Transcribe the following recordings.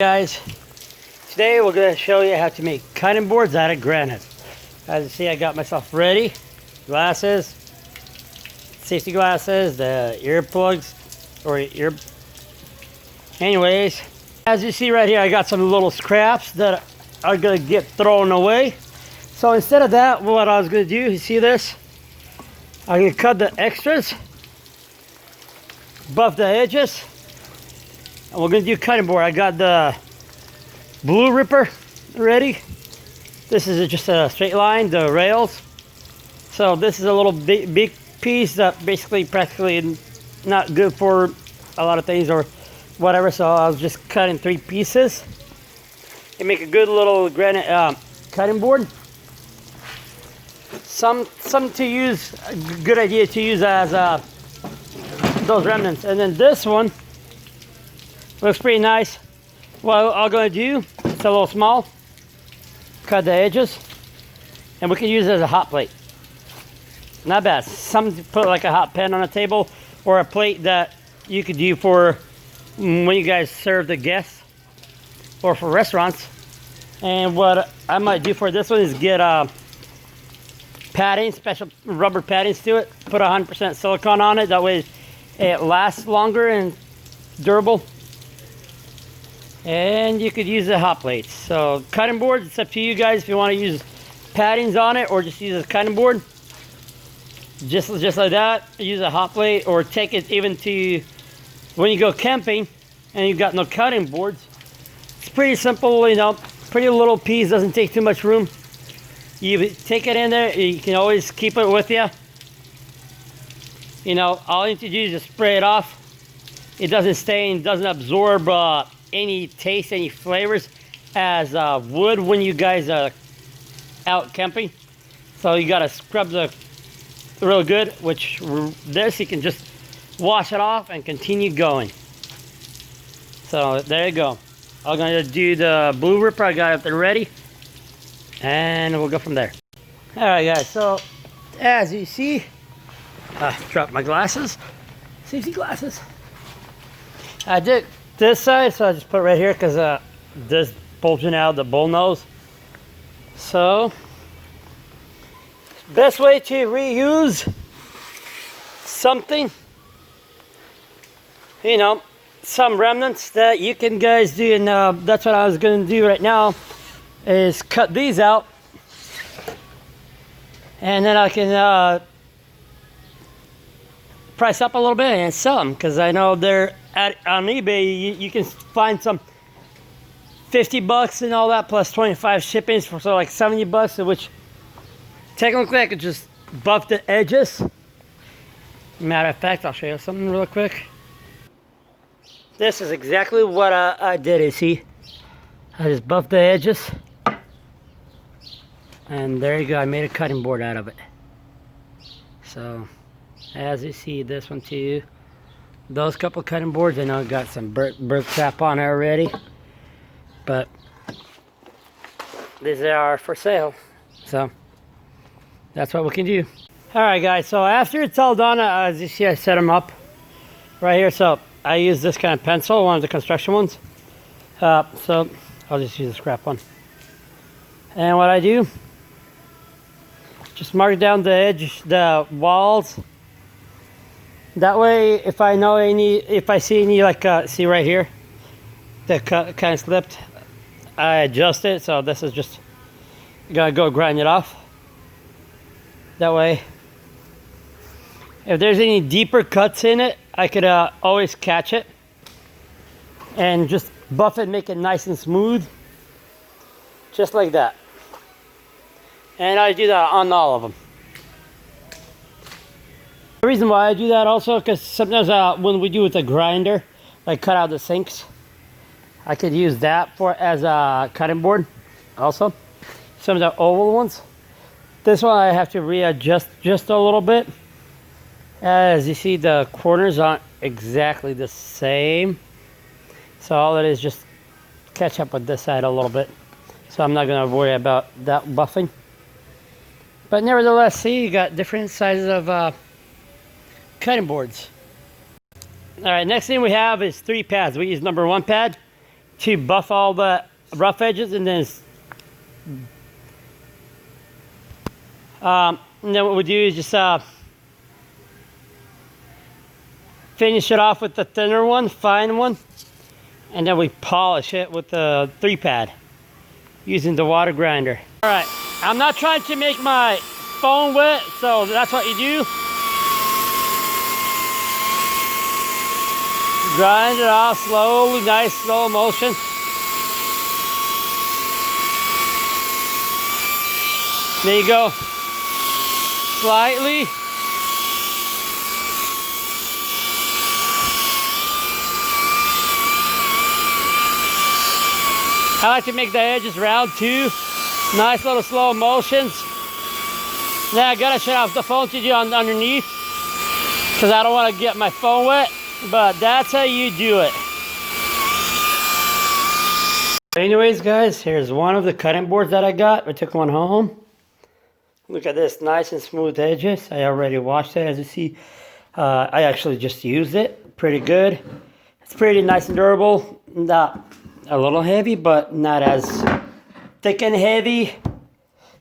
Guys, today we're going to show you how to make cutting boards out of granite. As you see, I got myself ready. Glasses, safety glasses, the earplugs, or ear... Anyways, as you see right here, I got some little scraps that are going to get thrown away. So instead of that, what I was going to do, you see this? I'm going to cut the extras, buff the edges, and we're going to do cutting board. I got the blue ripper ready. This is just a straight line, the rails. So this is a little big piece that basically practically not good for a lot of things or whatever. So I was just cutting 3 pieces and make a good little granite cutting board. Some to use, a good idea to use as those remnants. And then this one looks pretty nice. What I'm going to do, it's a little small, cut the edges, and we can use it as a hot plate. Not bad. Some put like a hot pan on a table or a plate that you could do for when you guys serve the guests or for restaurants. And what I might do for this one is get padding, special rubber paddings to it, put 100% silicone on it, that way it lasts longer and durable. And you could use the hot plates. So cutting boards, it's up to you guys if you want to use paddings on it or just use a cutting board. Just like that, use a hot plate or take it even to when you go camping and you've got no cutting boards. It's pretty simple, you know, pretty little piece, doesn't take too much room. You take it in there, you can always keep it with you. You know, all you need to do is just spray it off. It doesn't stain, doesn't absorb any taste, any flavors as wood when you guys are out camping. So you gotta scrub the real good, which this you can just wash it off and continue going. So there you go. I'm gonna do the blue ripper. I got it there ready, and we'll go from there. All right, guys. So as you see, dropped my glasses, safety glasses. I did this side, so I just put it right here because this bulging out the bull nose. So best way to reuse something, you know, some remnants that you can guys do, and that's what I was going to do right now, is cut these out, and then I can price up a little bit and sell them, because I know they're on eBay. You can find some $50 and all that plus 25 shippings for so like $70, which technically I could just buff the edges. Matter of fact, I'll show you something real quick. This is exactly what I did. You see, I just buffed the edges, and there you go. I made a cutting board out of it. So as you see, this one too, those couple cutting boards, I know got some bird trap on it already, but these are for sale. So that's what we can do. All right, guys, so after it's all done, as you see, I set them up right here. So I use this kind of pencil, one of the construction ones. So I'll just use a scrap one. And what I do, just mark down the edge, the walls. That way, if I know if I see any, like, see right here, that kind of slipped, I adjust it. So this is just gonna go grind it off. That way, if there's any deeper cuts in it, I could always catch it and just buff it, make it nice and smooth, just like that. And I do that on all of them. The reason why I do that also, because sometimes when we do with a grinder, like cut out the sinks, I could use that as a cutting board also. Some of the oval ones. This one I have to readjust just a little bit. As you see, the corners aren't exactly the same. So all it is just catch up with this side a little bit. So I'm not going to worry about that buffing. But nevertheless, see, you got different sizes of cutting boards. All right, next thing we have is 3 pads. We use number 1 pad, to buff all the rough edges, and then what we do is just finish it off with the thinner one, fine one, and then we polish it with the 3-pad using the water grinder. All right, I'm not trying to make my phone wet, so that's what you do. Grind it off slowly, nice slow motion. There you go. Slightly. I like to make the edges round too. Nice little slow motions. Now I gotta shut off the phone to do underneath because I don't want to get my phone wet, but that's how you do it. Anyways guys, here's one of the cutting boards that I got. I took one home. Look at this, nice and smooth edges. I already washed it, as you see. I actually just used it. Pretty good. It's pretty nice and durable. Not a little heavy, but not as thick and heavy.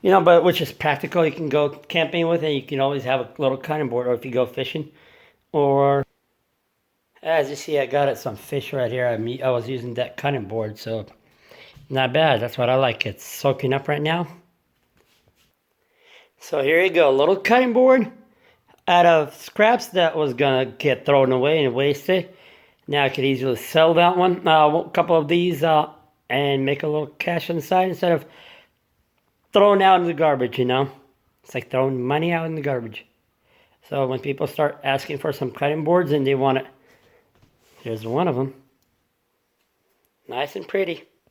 You know, but which is practical. You can go camping with it. You can always have a little cutting board, or if you go fishing. Or, as you see, I got it some fish right here. I was using that cutting board, so not bad. That's what I like. It's soaking up right now. So here you go, a little cutting board out of scraps that was gonna get thrown away and wasted. Now I could easily sell that one, a couple of these, and make a little cash on the side instead of throwing out in the garbage, you know. It's like throwing money out in the garbage. So when people start asking for some cutting boards and they want it, here's one of them. Nice and pretty.